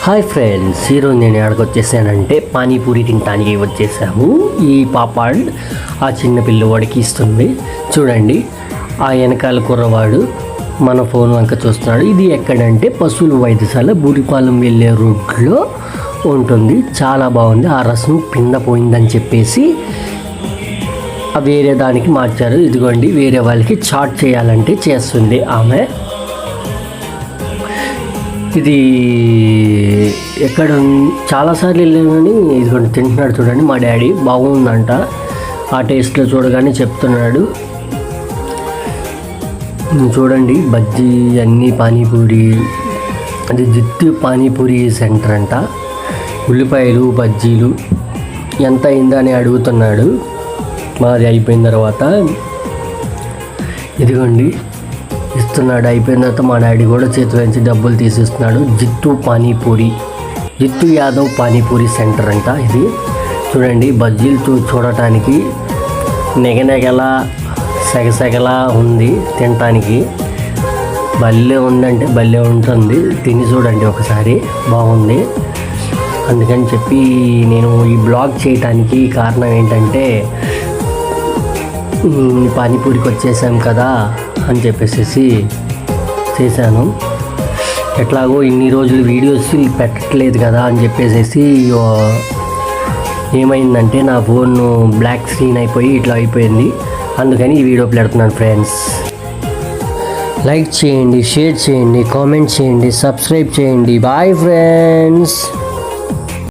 Hi friends, ఈరోజు నేను ఎక్కడికి వచ్చేసానంటే పానీపూరి తినడానికి వచ్చేసాము. ఈ పాపాడ్ ఆ చిన్న పిల్లవాడికి ఇస్తుంది. చూడండి, ఆ వెనకాల కుర్రవాడు మన ఫోన్ వంక చూస్తున్నాడు. ఇది ఎక్కడంటే పశువుల వైద్యశాల బూరిపాలెం వెళ్ళే రోడ్లో ఉంటుంది. చాలా బాగుంది. ఆ రసం పిండ పోయిందని చెప్పేసి వేరే దానికి మార్చారు. ఇదిగోండి, వేరే వాళ్ళకి చాట్ చేయాలంటే చేస్తుంది ఆమె. ఇది ఎక్కడ చాలాసార్లు వెళ్ళాను కానీ ఇదిగోండి తింటున్నాడు. చూడండి, మా డాడీ బాగుందంట. ఆ టేస్ట్లో చూడగానే చెప్తున్నాడు. చూడండి, బజ్జీ అన్నీ పానీపూరి, అది జిత్తు పానీపూరి సెంటర్ అంట. ఉల్లిపాయలు బజ్జీలు ఎంత అయిందని అడుగుతున్నాడు. మాది అయిపోయిన తర్వాత ఇదిగోండి ఇస్తున్నాడు. అయిపోయిన తర్వాత మా డాడీ కూడా చేతిలో నుంచి డబ్బులు తీసిస్తున్నాడు. జిత్తు యాదవ్ పానీపూరి సెంటర్ అంట ఇది. చూడండి, బజ్జీలు చూడటానికి నెగనెగలా సెగసెగలా ఉంది. తినటానికి భలే ఉందంటే భలే ఉంటుంది. తిని చూడండి ఒకసారి, బాగుంది. అందుకని చెప్పి నేను ఈ బ్లాగ్ చేయటానికి కారణం ఏంటంటే పానీపూరికి వచ్చేసాం కదా అని చెప్పేసి చేశాను. ఎట్లాగో ఇన్ని రోజులు వీడియోస్ పెట్టట్లేదు కదా అని చెప్పేసి ఏమైందంటే నా ఫోన్ బ్లాక్ స్క్రీన్ అయిపోయి ఇట్లా అయిపోయింది. అందుకని ఈ వీడియో పెడుతున్నాను ఫ్రెండ్స్. లైక్ చేయండి, షేర్ చేయండి, కామెంట్ చేయండి, సబ్స్క్రైబ్ చేయండి. Bye friends.